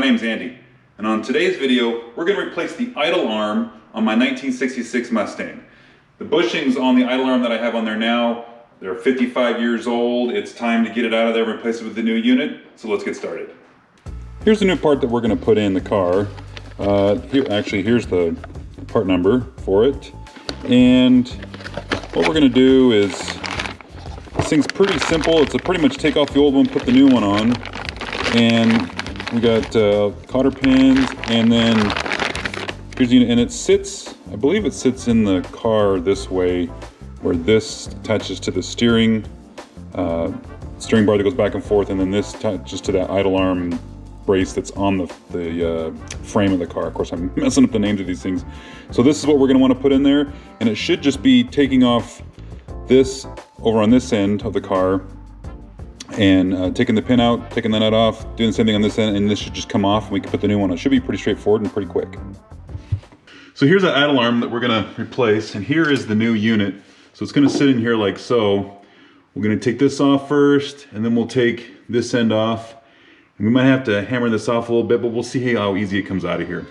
name's Andy, and on today's video, we're going to replace the idle arm on my 1966 Mustang. The bushings on the idle arm that I have on there now, they're 55 years old. It's time to get it out of there and replace it with the new unit, so let's get started. Here's the new part that we're going to put in the car. Here's the part number for it. And what we're going to do is, this thing's pretty simple. It's a pretty much take off the old one, put the new one on. And we got cotter pins, and then here's the unit, and it sits, I believe it sits in the car this way, where this attaches to the steering bar that goes back and forth, and then this attaches to that idle arm brace that's on the frame of the car. Of course, I'm messing up the names of these things. So this is what we're going to want to put in there, and it should just be taking off this over on this end of the car, and taking the pin out, taking the nut off, doing the same thing on this end, and this should just come off, and we can put the new one on. It should be pretty straightforward and pretty quick. So here's the idle arm that we're going to replace, and here is the new unit. So it's going to sit in here like so. We're going to take this off first, and then we'll take this end off. And we might have to hammer this off a little bit, but we'll see how easy it comes out of here.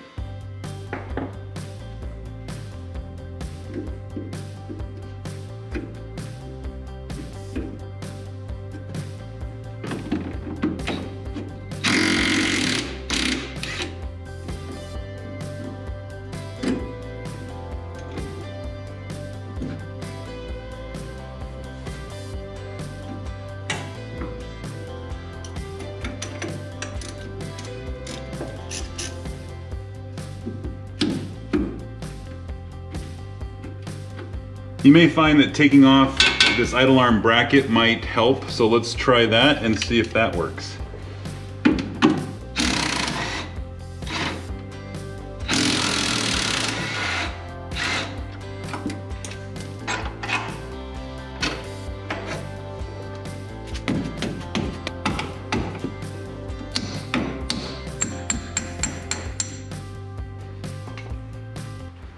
You may find that taking off this idle arm bracket might help, so let's try that and see if that works.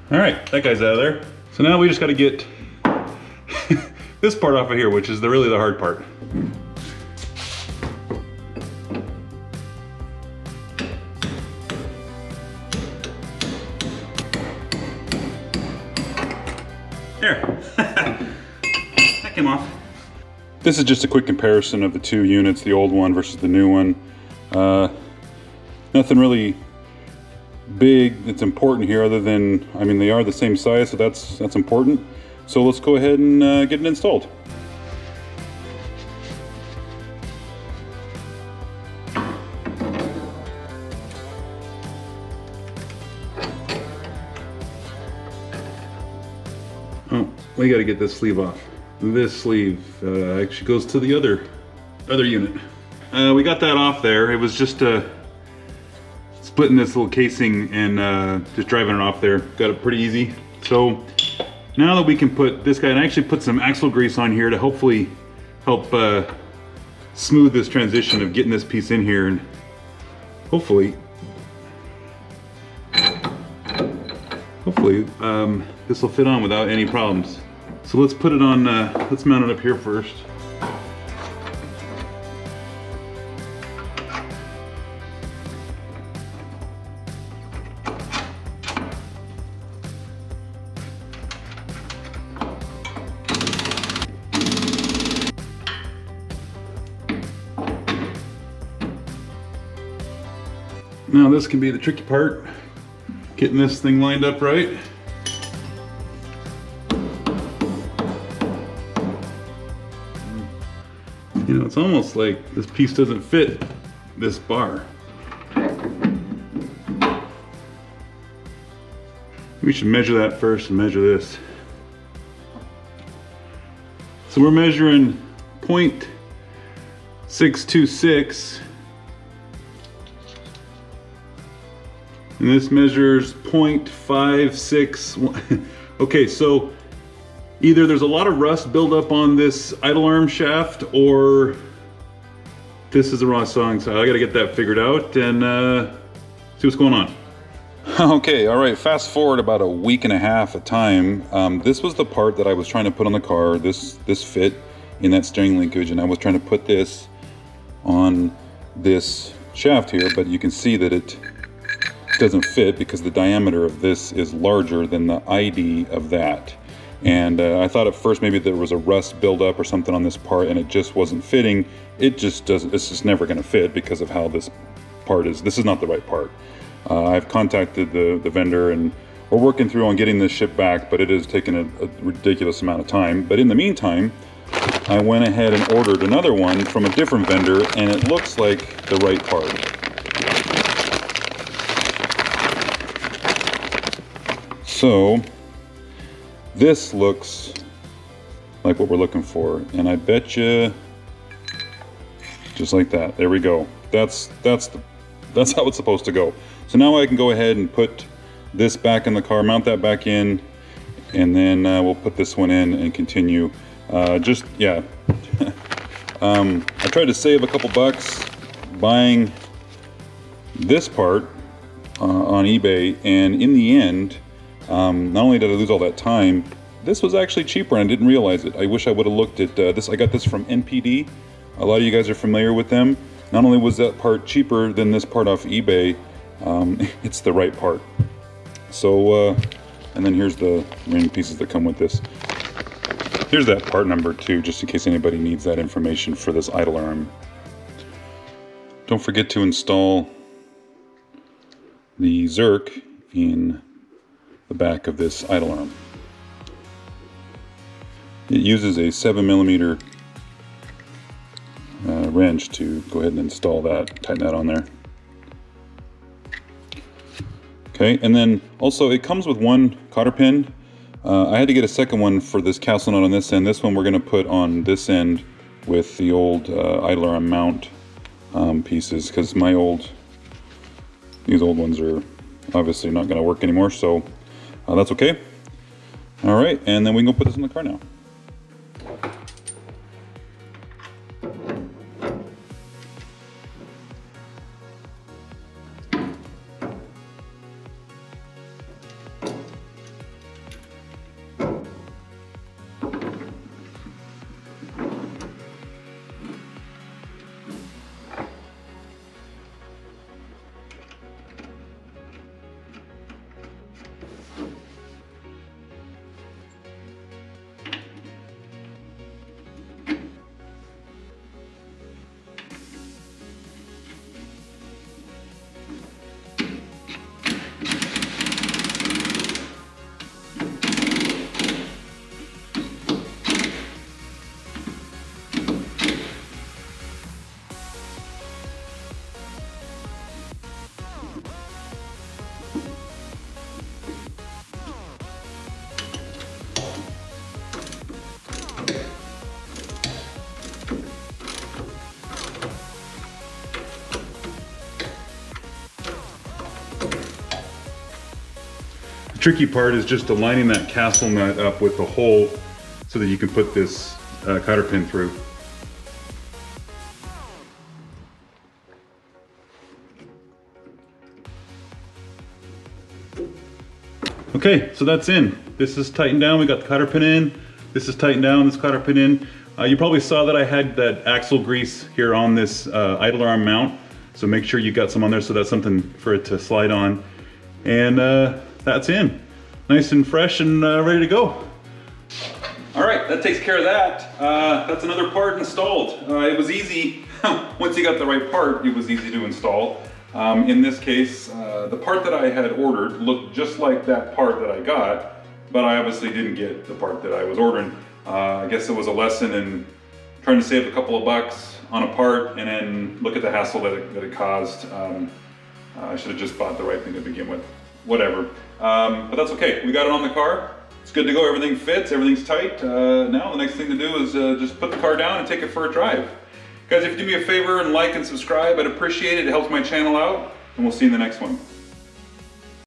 All right, that guy's out of there. So now we just got to get this part off of here, which is really the hard part. There, that came off. This is just a quick comparison of the two units, the old one versus the new one. Nothing really big that's important here, other than, I mean, they are the same size, so that's important. So let's go ahead and get it installed. Oh, we got to get this sleeve off. This sleeve actually goes to the other unit. We got that off there. It was just splitting this little casing and just driving it off there. Got it pretty easy. So now that we can put this guy, and actually put some axle grease on here to hopefully help smooth this transition of getting this piece in here, and hopefully this will fit on without any problems. So let's put it on, let's mount it up here first. Now this can be the tricky part, getting this thing lined up right. You know, it's almost like this piece doesn't fit this bar. We should measure that first and measure this. So we're measuring 0.626. And this measures 0.561. Okay, so either there's a lot of rust buildup on this idle arm shaft, or this is the wrong song. So I gotta get that figured out and see what's going on. Okay, all right, fast forward about a week and a half of time. This was the part that I was trying to put on the car. This fit in that steering linkage, and I was trying to put this on this shaft here, but you can see that it doesn't fit because the diameter of this is larger than the ID of that. And I thought at first maybe there was a rust buildup or something on this part and it just wasn't fitting. It just doesn't, it's just never gonna fit because of how this part is. This is not the right part. I've contacted the vendor and we're working through on getting this shipped back, but it is taking a ridiculous amount of time. But in the meantime, I went ahead and ordered another one from a different vendor and it looks like the right part. So this looks like what we're looking for, and I bet you, just like that, there we go. That's how it's supposed to go. So now I can go ahead and put this back in the car, mount that back in, and then we'll put this one in and continue. I tried to save a couple bucks buying this part on eBay, and in the end, not only did I lose all that time, this was actually cheaper and I didn't realize it. I wish I would have looked at this. I got this from NPD. A lot of you guys are familiar with them. Not only was that part cheaper than this part off eBay, it's the right part. So, and then here's the ring pieces that come with this. Here's that part number too, just in case anybody needs that information for this idle arm. Don't forget to install the Zerk in the back of this idle arm. It uses a 7mm wrench to go ahead and install that, tighten that on there. Okay, and then also it comes with one cotter pin. I had to get a second one for this castle nut on this end. This one we're going to put on this end with the old idle arm mount pieces, because these old ones are obviously not going to work anymore, so that's okay. All right, and then we can go put this in the car now. Tricky part is just aligning that castle nut up with the hole so that you can put this cotter pin through. Okay, so that's in. This is tightened down, we got the cotter pin in. This is tightened down, this cotter pin in. You probably saw that I had that axle grease here on this idle arm mount. So make sure you got some on there so that's something for it to slide on. And that's in. Nice and fresh and ready to go. All right, that takes care of that. That's another part installed. It was easy. Once you got the right part, it was easy to install. In this case, the part that I had ordered looked just like that part that I got, but I obviously didn't get the part that I was ordering. I guess it was a lesson in trying to save a couple of bucks on a part and then look at the hassle that it caused. I should have just bought the right thing to begin with. Whatever. But that's okay. We got it on the car. It's good to go. Everything fits. Everything's tight. Now the next thing to do is just put the car down and take it for a drive. Guys, if you do me a favor and like and subscribe, I'd appreciate it. It helps my channel out. And we'll see you in the next one.